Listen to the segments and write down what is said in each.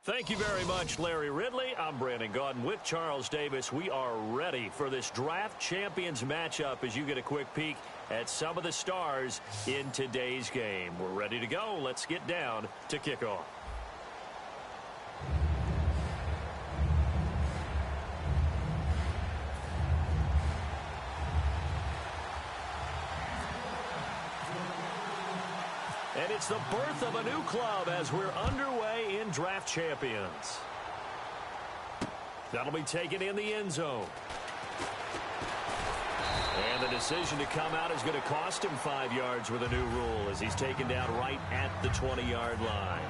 Thank you very much, Larry Ridley. I'm Brandon Gaudin with Charles Davis. We are ready for this draft champions matchup as you get a quick peek at some of the stars in today's game. We're ready to go. Let's get down to kickoff. And it's the birth of a new club as we're underway in draft champions. That'll be taken in the end zone. And the decision to come out is going to cost him 5 yards with a new rule as he's taken down right at the 20-yard line.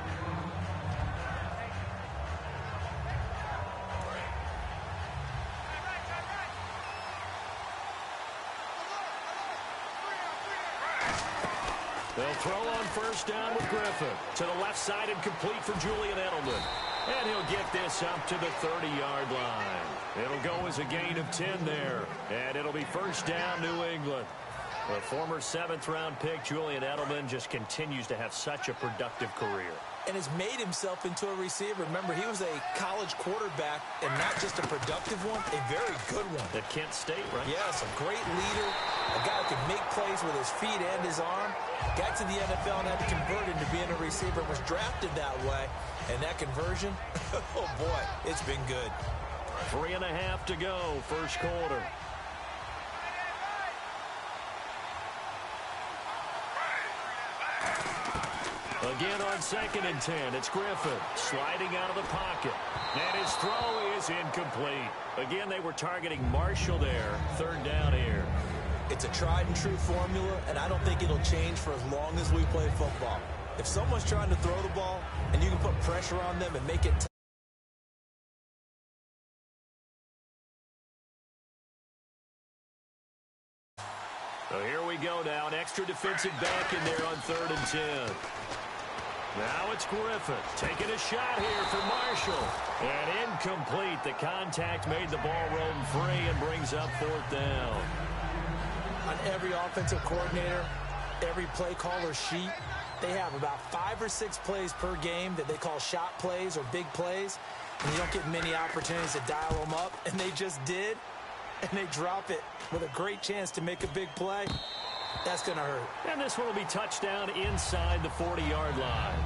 They'll throw on first down with Griffin. To the left side and complete for Julian Edelman. And he'll get this up to the 30-yard line. It'll go as a gain of 10 there. And it'll be first down, New England. The former 7th-round pick, Julian Edelman, just continues to have such a productive career. And has made himself into a receiver. Remember, he was a college quarterback, and not just a productive one, a very good one. At Kent State, right? Yes, a great leader, a guy who can make plays with his feet and his arm. Got to the NFL and had to convert into being a receiver, was drafted that way. And that conversion, oh boy, it's been good. 3.5 to go, first quarter. Again on 2nd and 10, it's Griffin sliding out of the pocket. And his throw is incomplete. Again, they were targeting Marshall there. 3rd down here. It's a tried-and-true formula, and I don't think it'll change for as long as we play football. If someone's trying to throw the ball, and you can put pressure on them and make it So here we go now, an extra defensive back in there on 3rd and 10. Now it's Griffin taking a shot here for Marshall. And incomplete. The contact made the ball roam free and brings up 4th down. On every offensive coordinator, every play caller sheet, they have about 5 or 6 plays per game that they call shot plays or big plays. And you don't get many opportunities to dial them up. And they just did. And they drop it with a great chance to make a big play. That's going to hurt. And this one will be touchdown inside the 40-yard line.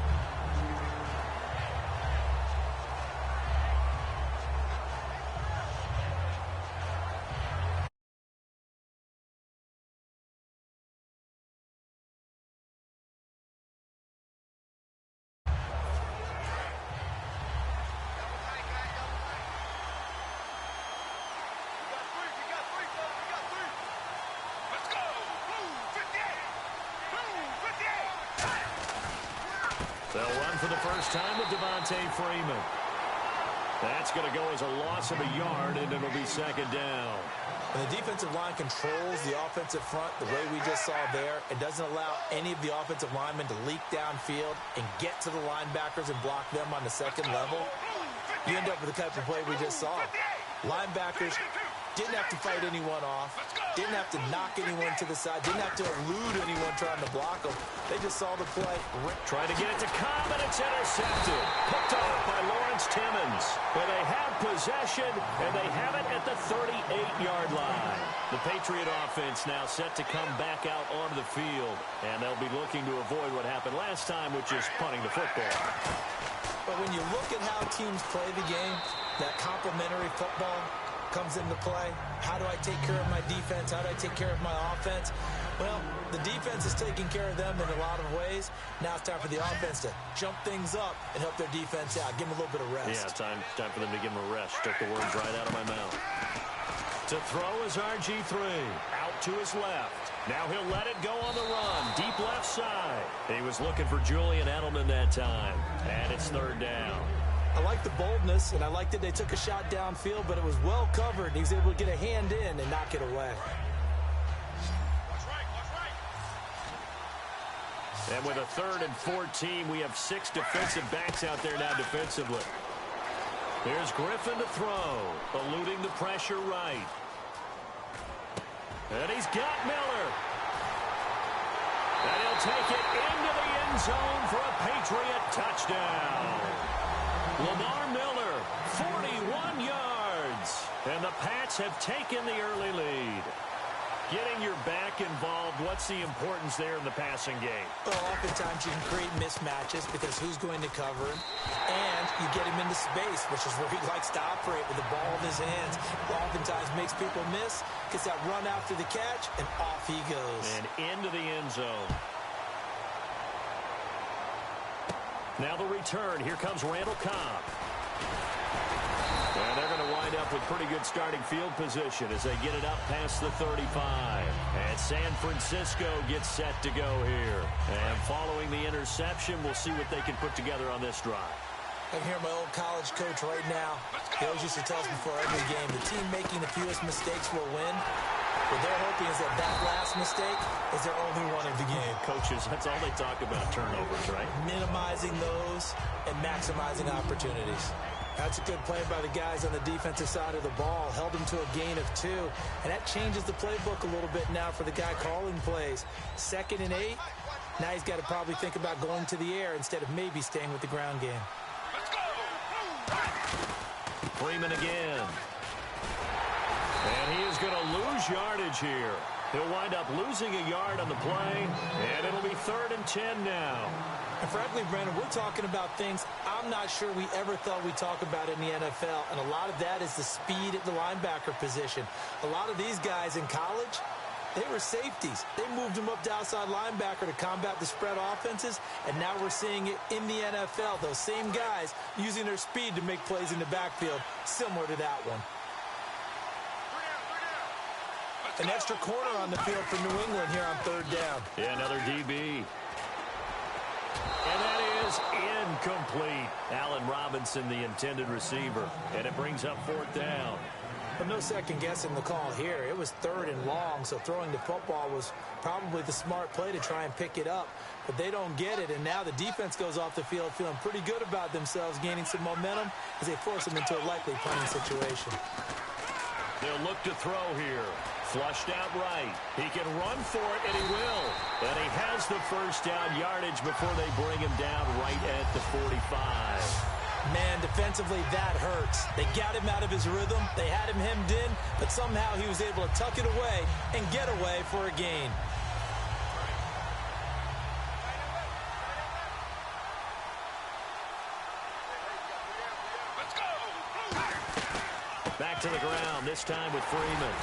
They'll run for the first time with Devontae Freeman. That's going to go as a loss of a yard, and it'll be 2nd down. And the defensive line controls the offensive front the way we just saw there. It doesn't allow any of the offensive linemen to leak downfield and get to the linebackers and block them on the 2nd level. You end up with the type of play we just saw. Linebackers didn't have to fight anyone off, didn't have to knock anyone to the side, didn't have to elude anyone trying to block them. They just saw the play. Trying to get it to Cobb, and it's intercepted. Picked off by Lawrence Timmons. But they have possession, and they have it at the 38-yard line. The Patriot offense now set to come back out onto the field, and they'll be looking to avoid what happened last time, which is punting the football. But when you look at how teams play the game, that complementary football comes into play. How do I take care of my defense? How do I take care of my offense? Well, the defense is taking care of them in a lot of ways. Now it's time for the offense to jump things up and help their defense out. Give them a little bit of rest. Yeah, time for them to give them a rest. Took the words right out of my mouth. To throw is RG3. Out to his left. Now he'll let it go on the run. Deep left side. He was looking for Julian Edelman that time. And it's 3rd down. I like the boldness, and I like that they took a shot downfield, but it was well covered. He was able to get a hand in and knock it away. And with a 3rd and 14, we have 6 defensive backs out there now defensively. Here's Griffin to throw, eluding the pressure right. And he's got Miller. And he'll take it into the end zone for a Patriot touchdown. Lamar Miller, 41 yards. And the Pats have taken the early lead. Getting your back involved, what's the importance there in the passing game? Well, oftentimes you can create mismatches because who's going to cover him, and you get him into space, which is where he likes to operate with the ball in his hands. Oftentimes makes people miss, gets that run after the catch, and off he goes. And into the end zone. Now the return. Here comes Randall Cobb. And they're going to wind up with pretty good starting field position as they get it up past the 35. And San Francisco gets set to go here. And following the interception, we'll see what they can put together on this drive. I can hear my old college coach right now. He always used to tell us before every game, the team making the fewest mistakes will win. What they're hoping is that that last mistake is their only one of the game. Coaches, that's all they talk about, turnovers, right? Minimizing those and maximizing opportunities. That's a good play by the guys on the defensive side of the ball. Held him to a gain of 2. And that changes the playbook a little bit now for the guy calling plays. 2nd and 8. Now he's got to probably think about going to the air instead of maybe staying with the ground game. Freeman again. And he is going to lose yardage here. He'll wind up losing a yard on the play. And it'll be 3rd and 10 now. And frankly, Brandon, we're talking about things I'm not sure we ever thought we'd talk about in the NFL. And a lot of that is the speed at the linebacker position. A lot of these guys in college, they were safeties. They moved them up to outside linebacker to combat the spread offenses. And now we're seeing it in the NFL. Those same guys using their speed to make plays in the backfield, similar to that one. An extra corner on the field for New England here on 3rd down. Yeah, another DB. And that is incomplete. Allen Robinson, the intended receiver. And it brings up 4th down. But no second guessing the call here. It was 3rd and long, so throwing the football was probably the smart play to try and pick it up. But they don't get it, and now the defense goes off the field feeling pretty good about themselves, gaining some momentum as they force them into a likely punting situation. They'll look to throw here. Flushed out right. He can run for it, and he will. And he has the 1st down yardage before they bring him down right at the 45. Man, defensively, that hurts. They got him out of his rhythm. They had him hemmed in, but somehow he was able to tuck it away and get away for a gain. Back to the ground, this time with Freeman.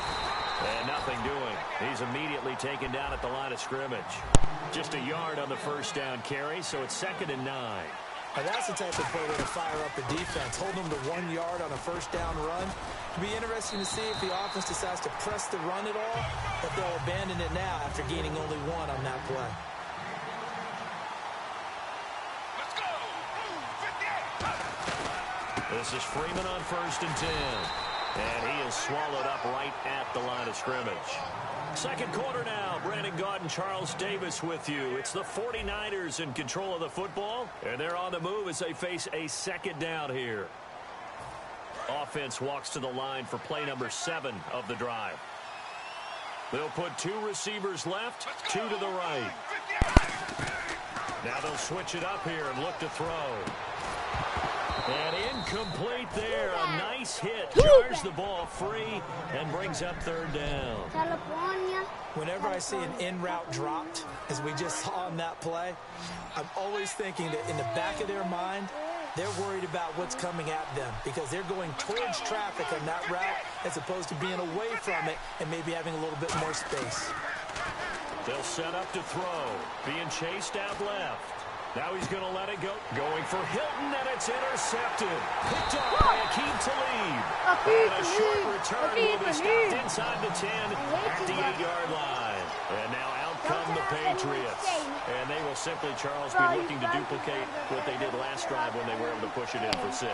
And nothing doing. He's immediately taken down at the line of scrimmage. Just a yard on the 1st down carry, so it's 2nd and 9. Now that's the type of play to fire up the defense. Hold them to 1 yard on a 1st down run. It'll be interesting to see if the offense decides to press the run at all, but they'll abandon it now after gaining only 1 on that play. This is Freeman on 1st and 10. And he is swallowed up right at the line of scrimmage. 2nd quarter now. Brandon Gaudin and Charles Davis with you. It's the 49ers in control of the football. And they're on the move as they face a 2nd down here. Offense walks to the line for play number 7 of the drive. They'll put 2 receivers left, 2 to the right. Now they'll switch it up here and look to throw. And incomplete there. A nice hit. Jars the ball free and brings up 3rd down. Whenever I see an in-route dropped, as we just saw on that play, I'm always thinking that in the back of their mind, they're worried about what's coming at them because they're going towards traffic on that route as opposed to being away from it and maybe having a little bit more space. They'll set up to throw. Being chased out left. Now he's going to let it go. Going for Hilton, and it's intercepted. Picked off by Akeem Talib. And a short return will be stopped inside the 10 at the 8-yard line. And now out come the Patriots. And they will simply, Charles, be looking to duplicate what they did last drive when they were able to push it in for 6.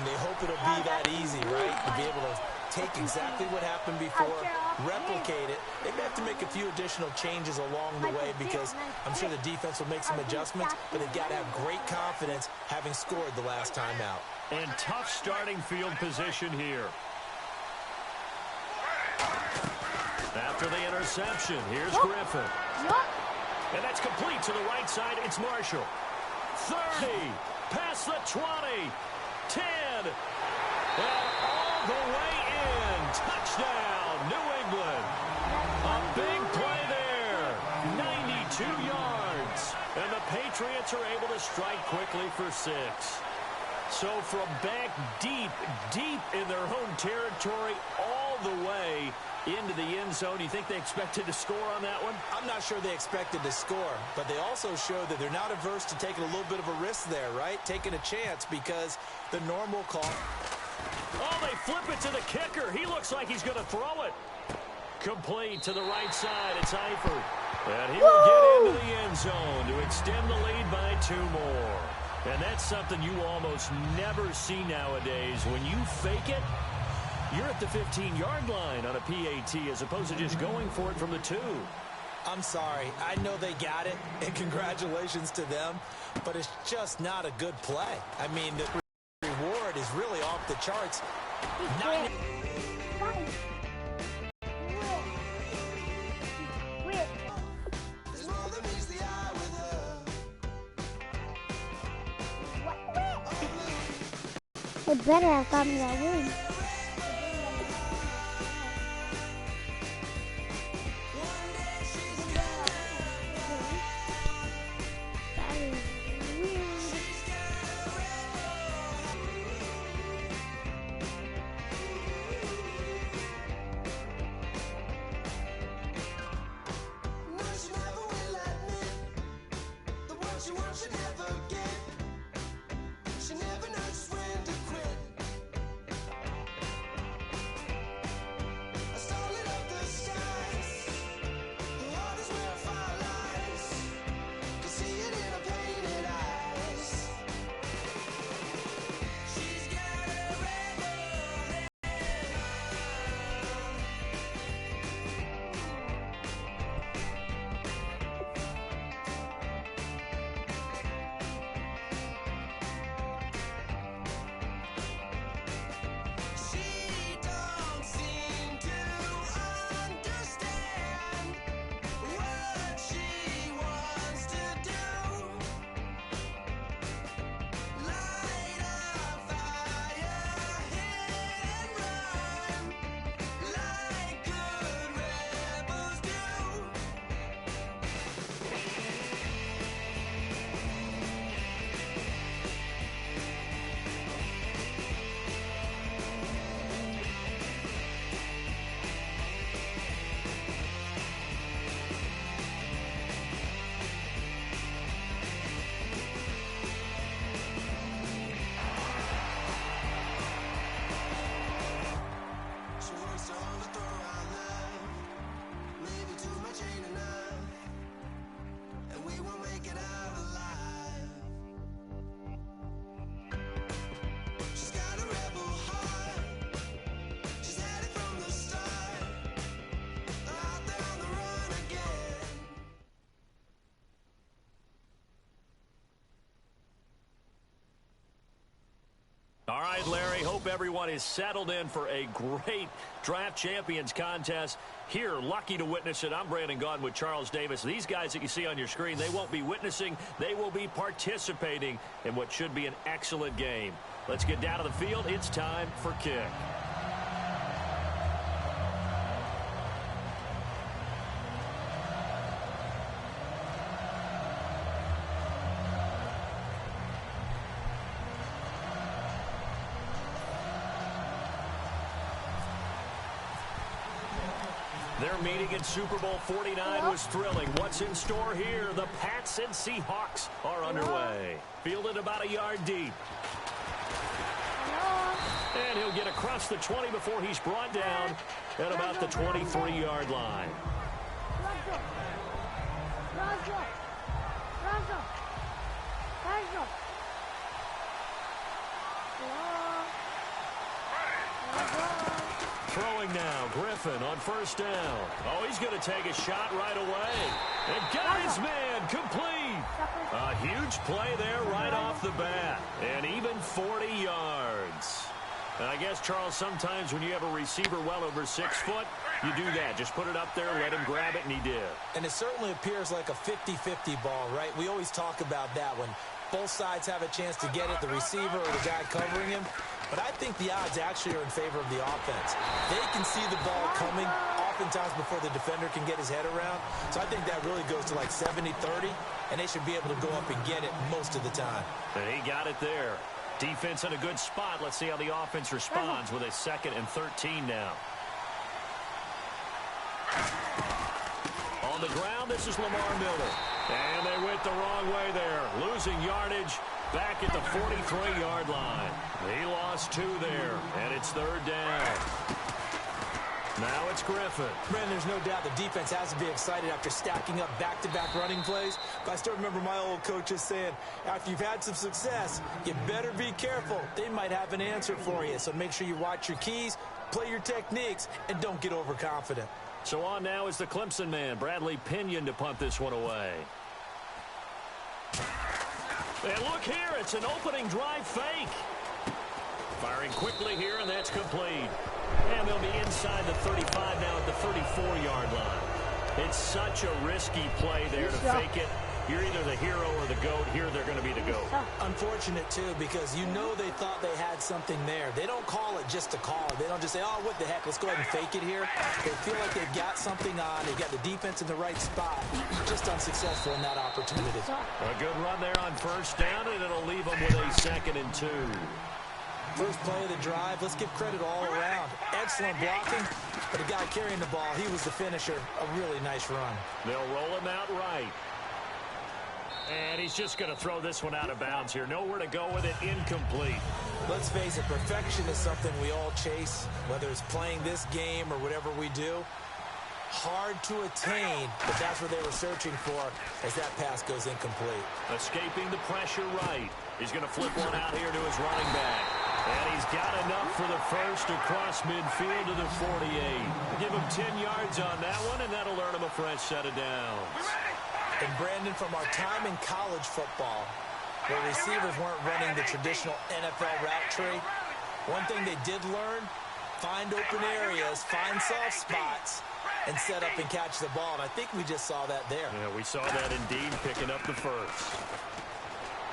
And they hope it'll be that easy, right? To be able to take exactly what happened before, replicate it. They may have to make a few additional changes along the way because I'm sure the defense will make some adjustments, but they've got to have great confidence having scored the last time out. And tough starting field position here. After the interception, here's Griffin. And that's complete to the right side. It's Marshall. 30, past the 20. 10. And all the way in. Touchdown, New England. A big play there. 92 yards. And the Patriots are able to strike quickly for 6. So from back deep, deep in their home territory, all the way into the end zone. You think they expected to score on that one? I'm not sure they expected to score, but they also showed that they're not averse to taking a little bit of a risk there, right? Taking a chance, because the normal call. Oh, they flip it to the kicker. He looks like he's going to throw it. Complete to the right side. It's Eifert. And he will get into the end zone to extend the lead by 2 more. And that's something you almost never see nowadays. When you fake it, you're at the 15-yard line on a PAT as opposed to just going for it from the 2. I'm sorry. I know they got it, and congratulations to them, but it's just not a good play. I mean, the reward is really off the charts. They better have got me that win. All right, Larry, hope everyone is settled in for a great Draft Champions contest. Here, lucky to witness it. I'm Brandon Gaudin with Charles Davis. These guys that you see on your screen, they won't be witnessing. They will be participating in what should be an excellent game. Let's get down to the field. It's time for kick. Their meeting in Super Bowl 49 was thrilling. What's in store here? The Pats and Seahawks are underway. Fielded about a yard deep. And he'll get across the 20 before he's brought down at about the 23-yard line. Throwing now, Griffin on first down. Oh, he's going to take a shot right away. And got his man complete. A huge play there right off the bat. And even 40 yards. And I guess, Charles, sometimes when you have a receiver well over 6 foot, you do that. Just put it up there, let him grab it, and he did. And it certainly appears like a 50-50 ball, right? We always talk about that one. Both sides have a chance to get it, the receiver or the guy covering him. But I think the odds actually are in favor of the offense. They can see the ball coming oftentimes before the defender can get his head around. So I think that really goes to like 70-30, and they should be able to go up and get it most of the time. And he got it there. Defense in a good spot. Let's see how the offense responds with a 2nd and 13 now. On the ground, this is Lamar Miller. And they went the wrong way there. Losing yardage back at the 43-yard line. He lost 2 there, and it's 3rd down. Now it's Griffin. Brandon, there's no doubt the defense has to be excited after stacking up back-to-back running plays. But I still remember my old coaches saying, after you've had some success, you better be careful. They might have an answer for you. So make sure you watch your keys, play your techniques, and don't get overconfident. So on now is the Clemson man, Bradley Pinion, to punt this one away. And look here, it's an opening drive fake. Firing quickly here, and that's complete. And they'll be inside the 35 now at the 34-yard line. It's such a risky play there to fake it. You're either the hero or the GOAT. Here they're going to be the GOAT. Unfortunate, too, because you know they thought they had something there. They don't call it just to call it. They don't just say, oh, what the heck, let's go ahead and fake it here. They feel like they've got something on. They've got the defense in the right spot. Just unsuccessful in that opportunity. A good run there on 1st down, and it'll leave them with a 2nd and 2. First play of the drive, let's give credit all around. Excellent blocking, but the guy carrying the ball, he was the finisher. A really nice run. They'll roll him out right. And he's just going to throw this one out of bounds here. Nowhere to go with it. Incomplete. Let's face it, perfection is something we all chase, whether it's playing this game or whatever we do. Hard to attain, but that's what they were searching for as that pass goes incomplete. Escaping the pressure right. He's going to flip one out here to his running back. And he's got enough for the first across midfield to the 48. Give him 10 yards on that one, and that'll earn him a fresh set of downs. And Brandon, from our time in college football, where receivers weren't running the traditional NFL route tree, one thing they did learn, find open areas, find soft spots, and set up and catch the ball. And I think we just saw that there. Yeah, we saw that indeed, picking up the first.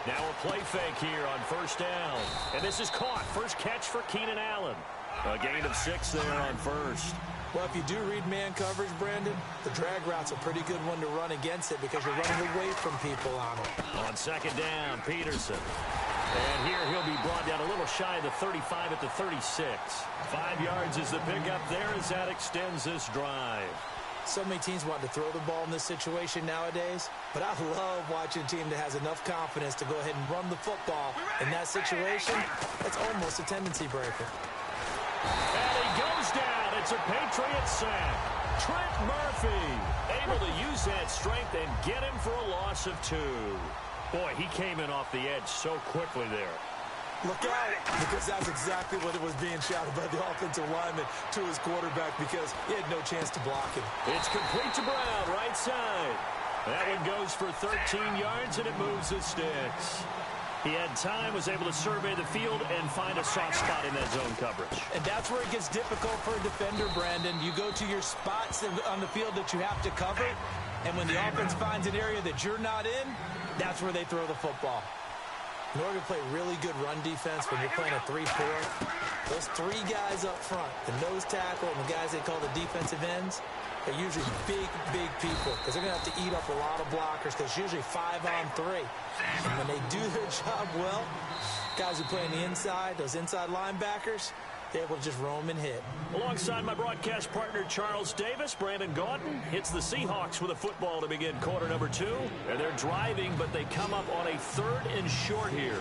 Now a play fake here on 1st down. And this is caught. First catch for Keenan Allen. A gain of 6 there on 1st. Well, if you do read man coverage, Brandon, the drag route's a pretty good one to run against it because you're running away from people on it. On 2nd down, Peterson. And here he'll be brought down a little shy of the 35 at the 36. 5 yards is the pickup there as that extends this drive. So many teams want to throw the ball in this situation nowadays, but I love watching a team that has enough confidence to go ahead and run the football. In that situation, that's almost a tendency breaker. And he goes down. It's a Patriot sack. Trent Murphy able to use that strength and get him for a loss of 2. Boy, he came in off the edge so quickly there. Look out, because that's exactly what it was being shouted by the offensive lineman to his quarterback because he had no chance to block him. It's complete to Brown, right side. That one goes for 13 yards, and it moves the sticks. He had time, was able to survey the field and find a soft spot in that zone coverage. And that's where it gets difficult for a defender, Brandon. You go to your spots on the field that you have to cover, and when the offense finds an area that you're not in, that's where they throw the football. In order to play really good run defense when you're playing a 3-4, those 3 guys up front, the nose tackle and the guys they call the defensive ends, are usually big, big people because they're going to have to eat up a lot of blockers because it's usually 5-on-3. And when they do their job well, guys who play on the inside, those inside linebackers, they're able to just roam and hit. Alongside my broadcast partner, Charles Davis, Brandon Gaudin hits the Seahawks with a football to begin quarter number 2. And they're driving, but they come up on a 3rd and short here.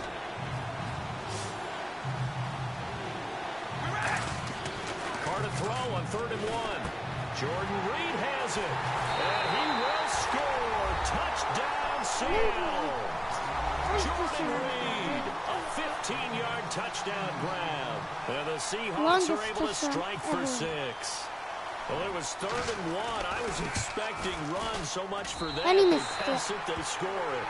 Carter throw on 3rd and 1. Jordan Reed has it. And he will score. Touchdown, Seattle. Jordan Reed, a 15-yard touchdown grab. And the Seahawks are able to strike for 6. Well, it was 3rd and 1. I was expecting runs so much for that. They pass it, they score it.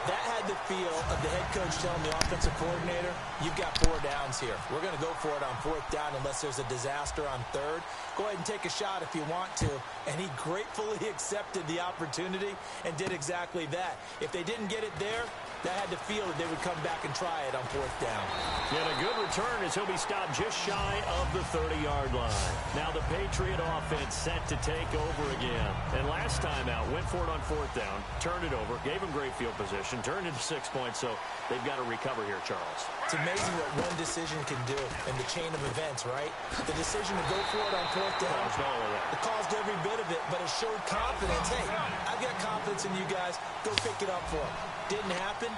That had the feel of the head coach telling the offensive coordinator, you've got 4 downs here. We're going to go for it on 4th down unless there's a disaster on 3rd. Go ahead and take a shot if you want to. And he gratefully accepted the opportunity and did exactly that. If they didn't get it there, That had to feel that they would come back and try it on fourth down. And a good return as he'll be stopped just shy of the 30-yard line. Now the Patriot offense set to take over again. And last time out, went for it on fourth down, turned it over, gave them great field position, turned into 6 points, so they've got to recover here, Charles. It's amazing what one decision can do in the chain of events, right? The decision to go for it on fourth down. Caused all of that. It caused every bit of it, but it showed confidence. Hey, I've got confidence in you guys. Go pick it up for them. Didn't happen.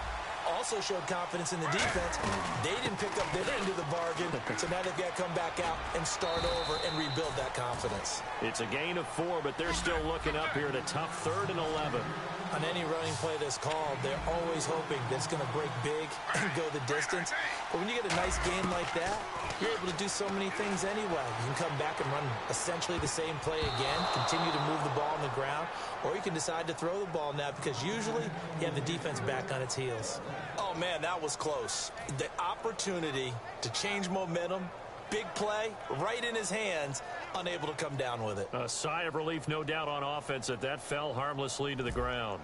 Also showed confidence in the defense. They didn't pick up their end of the bargain, so now they've got to come back out and start over and rebuild that confidence. It's a gain of 4, but they're still looking up here at a tough 3rd and 11. On any running play that's called, they're always hoping that it's going to break big and go the distance. But when you get a nice game like that, you're able to do so many things anyway. You can come back and run essentially the same play again, continue to move the ball on the ground, or you can decide to throw the ball now because usually you have the defense back on its heels. Oh, man, that was close. The opportunity to change momentum, big play, right in his hands, unable to come down with it. A sigh of relief, no doubt, on offense that fell harmlessly to the ground.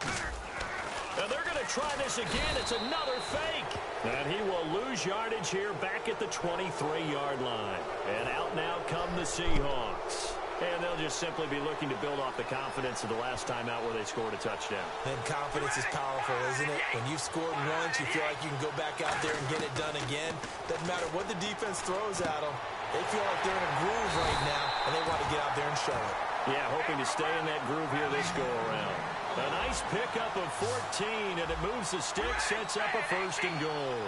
And they're going to try this again. It's another fake. And he will lose yardage here back at the 23-yard line. And out now come the Seahawks. And they'll just simply be looking to build off the confidence of the last time out where they scored a touchdown. And confidence is powerful, isn't it? When you've scored once, you feel like you can go back out there and get it done again. Doesn't matter what the defense throws at them. They feel like they're in a groove right now, and they want to get out there and show it. Yeah, hoping to stay in that groove here this go-around. A nice pickup of 14, and it moves the stick, sets up a 1st and goal.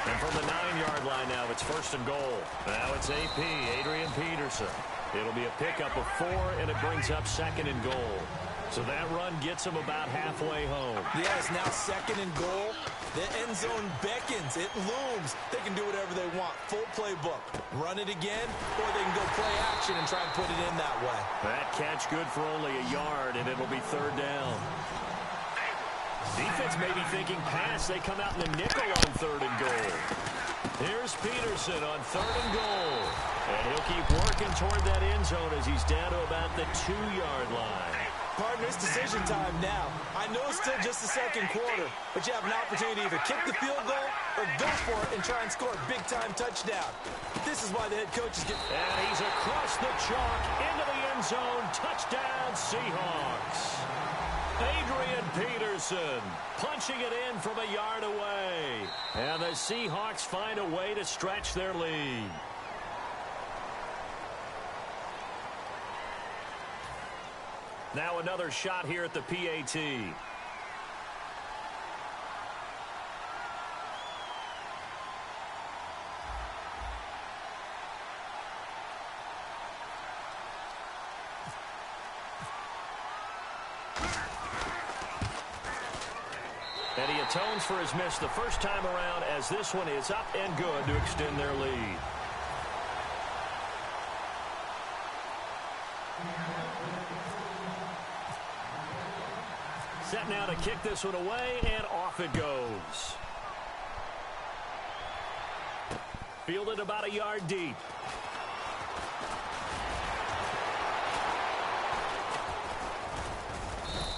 And from the 9-yard line now, it's 1st and goal. Now it's AP, Adrian Peterson. It'll be a pickup of 4, and it brings up 2nd and goal. So that run gets them about halfway home. Yes, now 2nd and goal. The end zone beckons. It looms. They can do whatever they want. Full playbook. Run it again, or they can go play action and try and put it in that way. That catch good for only a yard, and it'll be 3rd down. Defense may be thinking pass. They come out in the nickel on 3rd and goal. Here's Peterson on 3rd and goal. And he'll keep working toward that end zone as he's down to about the 2-yard line. Partner, it's decision time now. I know it's still just the 2nd quarter, but you have an opportunity to either kick the field goal or go for it and try and score a big-time touchdown. This is why the head coach is getting... And he's across the chalk into the end zone. Touchdown, Seahawks. Adrian Peterson punching it in from a yard away. And the Seahawks find a way to stretch their lead. Now another shot here at the PAT. And he atones for his miss the first time around as this one is up and good to extend their lead. Set now to kick this one away, and off it goes. Fielded about a yard deep.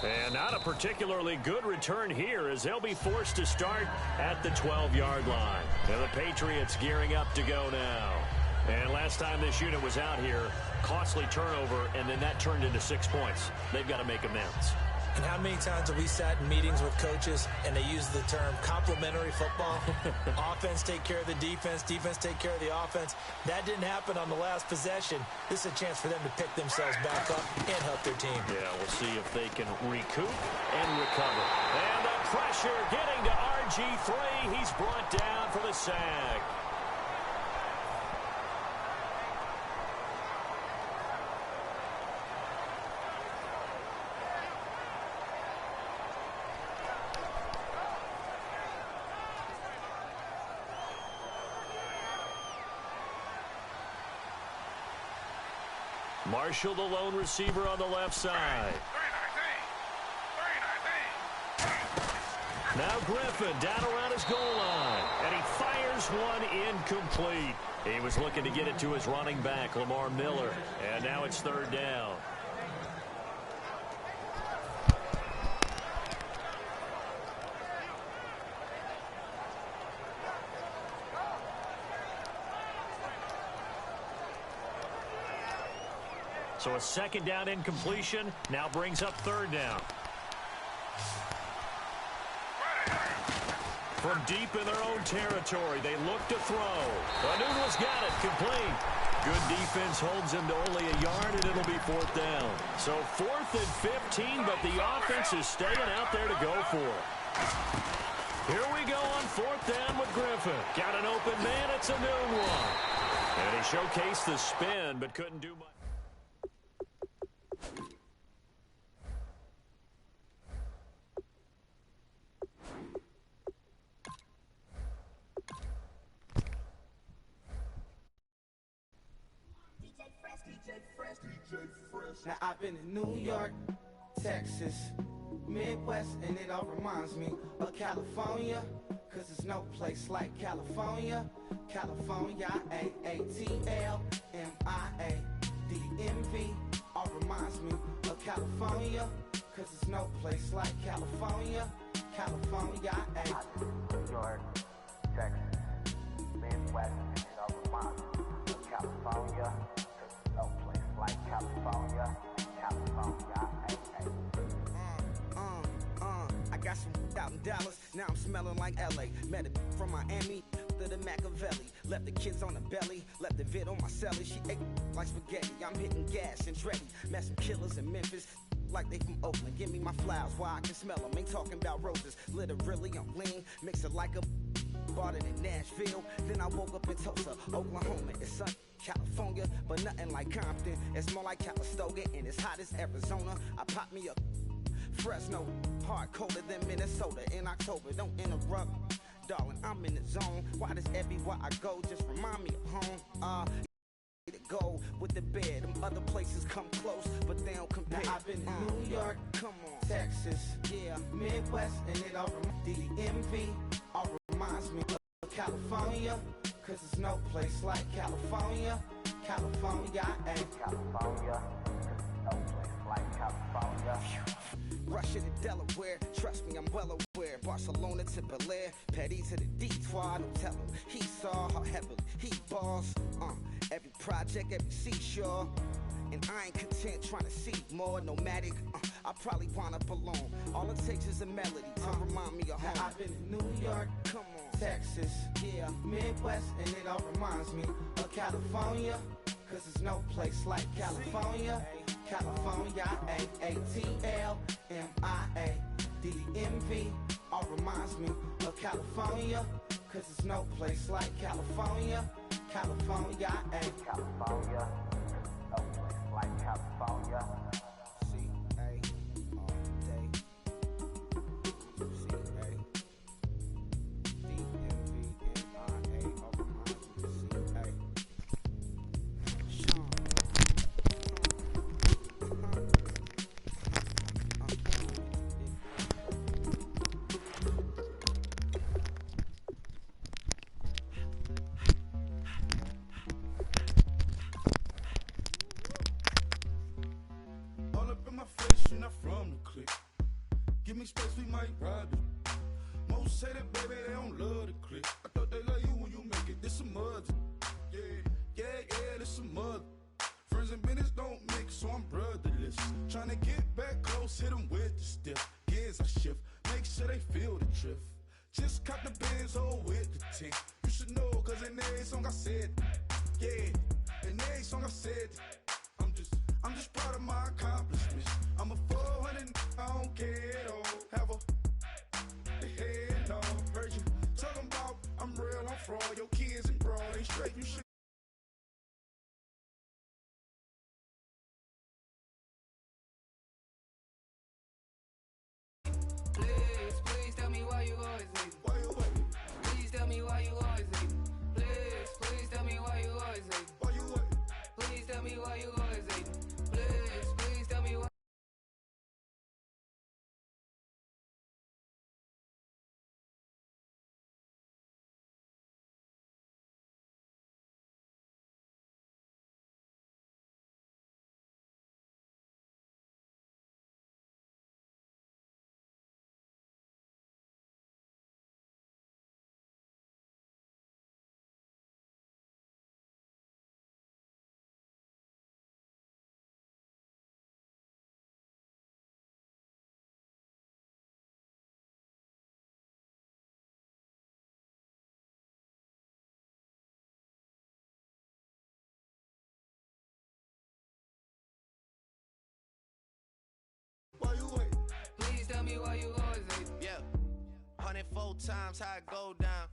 And not a particularly good return here as they'll be forced to start at the 12-yard line. And the Patriots gearing up to go now. And last time this unit was out here, costly turnover, and then that turned into 6 points. They've got to make amends. And how many times have we sat in meetings with coaches and they use the term complementary football? Offense take care of the defense, defense take care of the offense. That didn't happen on the last possession. This is a chance for them to pick themselves back up and help their team. Yeah, we'll see if they can recoup and recover. And the pressure getting to RG3. He's brought down for the sack. Marshall, the lone receiver on the left side. Now Griffin down around his goal line. And he fires one incomplete. He was looking to get it to his running back, Lamar Miller. And now it's 3rd down. So a second down incompletion now brings up third down. From deep in their own territory, they look to throw. Anuno's got it, complete. Good defense holds him to only a yard, and it'll be fourth down. So 4th and 15, but the offense is staying out there to go for it. Here we go on 4th down with Griffin. Got an open man, it's a new one. And he showcased the spin, but couldn't do much. Now I've been in New York, Texas, Midwest, and it all reminds me of California, cause there's no place like California. California, A-A-T-L-M-I-A-D-M-V, all reminds me of California, cause there's no place like California. California, New York, Texas, Midwest, and it all reminds me of California, cause there's no place like California. California, I got some out in Dallas, now I'm smelling like LA. Met it from Miami to the Machiavelli. Left the kids on the belly, left the vid on my celly. She ate like spaghetti, I'm hitting gas and Dreddy. Met some killers in Memphis, like they from Oakland. Give me my flowers while I can smell them. Ain't talking about roses, literally I'm lean. Mix it like a bought it in Nashville. Then I woke up in Tulsa, Oklahoma. It's sun, California, but nothing like Compton. It's more like Calistoga, and it's hot as Arizona. I pop me a Fresno, hard colder than Minnesota in October. Don't interrupt, darling, I'm in the zone. Why does everywhere I go just remind me of home? To go with the bed. Them other places come close, but they don't compare. Now I've been in New York, come on, Texas, yeah, Midwest, and it all DMV all reminds me of California, cause there's no place like California. California, California, cause there's no place like California. Russia to Delaware, trust me, I'm well aware. Barcelona to Bel Air, Petty to the Detroit, don't tell him. He saw how heavily he balls. Every project, every seashore. And I ain't content trying to see more nomadic. I probably wind up alone. All it takes is a melody to remind me of home. Now I've been in New York, come on, Texas, yeah, Midwest, and it all reminds me of California, cause there's no place like California. California, A-A-T-L-M-I-A-D-M-V, all reminds me of California, cause there's no place like California. California, California, no place like California. C-A all day. C-A D-M-V-M-I-A all reminds me of C-A. Sean. Give me space, we might rob it. Most say that, baby, they don't love the click. I thought they love you when you make it. This some mud. Yeah, this some mud. Friends and business don't mix, so I'm brotherless. Trying to get back close, hit them with the stiff. Gears I shift, make sure they feel the drift. Just cop the Benz, oh, with the tint. You should know, cause in every song I said, yeah, in every song I said, I'm just proud of my accomplishments. I'm a 400, I don't care at all. Have a head on. Heard you talking about I'm real, I'm fraud. Your kids and broad ain't straight, you should. Please tell me why you always hate me. Why you wait? Please tell me why you always hate me. Please tell me why you always hate me. Why you wait? Please tell me why you me why you always hate. Yeah, 104 times how it go down.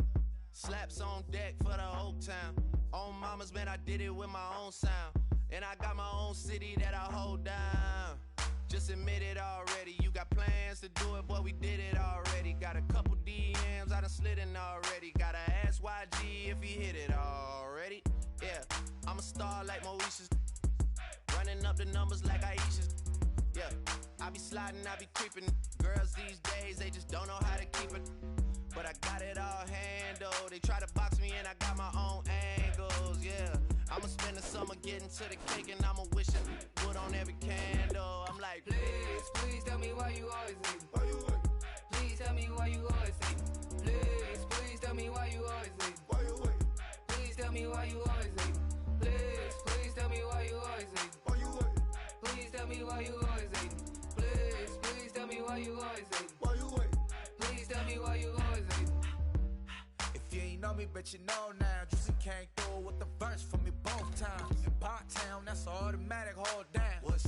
Slaps on deck for the whole town. On mamas, man, I did it with my own sound. And I got my own city that I hold down. Just admit it already. You got plans to do it, boy, we did it already. Got a couple DMs, I done slid in already. Gotta ask YG if he hit it already. Yeah, I'm a star like Moesha's. Running up the numbers like Aisha's. Yeah, I be sliding, I be creeping. Girls these days, they just don't know how to keep it. But I got it all handled. They try to box me in, I got my own angles, yeah. I'ma spend the summer getting to the cake and I'ma wish it wood on every candle. I'm like, Please, please tell me why you always hate. Why you wait? Please tell me why you always hate. Please, please tell me why you always hate. Why you wait? Please tell me why you always hate. Please, please tell me why you always hate. Why you wait? Please tell me why you always hate. Please, please tell me why you always hate. Why you wait? Please tell me why you always hate. If you ain't know me, but you know now. Juicy came through with the verse for me both times. In Bot Town, that's automatic, hold down. What's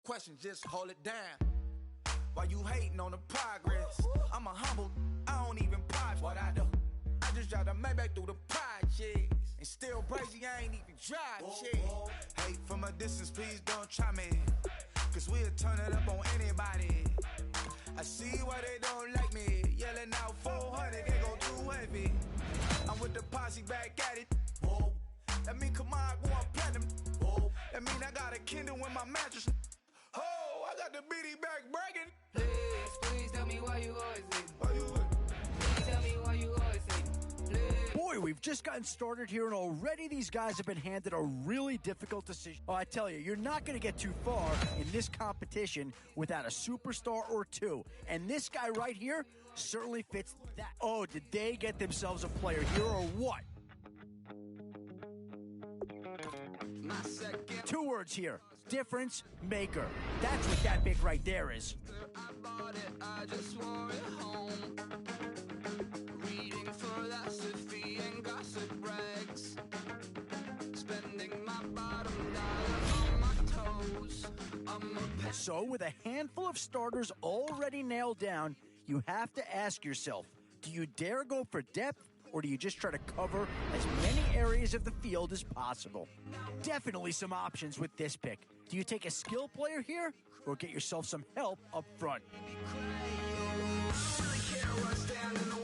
question, just hold it down. Why you hating on the progress? I'm a humble, I don't even pause what I do. I just drive the Maybach through the projects. And still crazy, I ain't even drive shit. Hate from a distance, please don't try me. Cause we'll turn it up on anybody. I see why they don't like me. Yelling out 400, they go too heavy. I'm with the posse back at it. Whoa. That mean come on, going platinum. Whoa. That mean I got a Kindle in my mattress. Oh, I got the BD back bragging. Please, please tell me why you always hate. Why you wait? Please tell me why you always hate. Please. Boy, we've just gotten started here, and already these guys have been handed a really difficult decision. Oh, I tell you, you're not going to get too far in this competition without a superstar or two. And this guy right here certainly fits that. Oh, did they get themselves a player here or what? Two words here. Difference maker. That's what that pick right there is. I bought it, I just wore it home. Reading philosophy and gossip rags. Spending my bottom dollar on my toes. So, with a handful of starters already nailed down, you have to ask yourself, do you dare go for depth, or do you just try to cover as many areas of the field as possible? Definitely some options with this pick. Do you take a skill player here, or get yourself some help up front? Really care what's down in the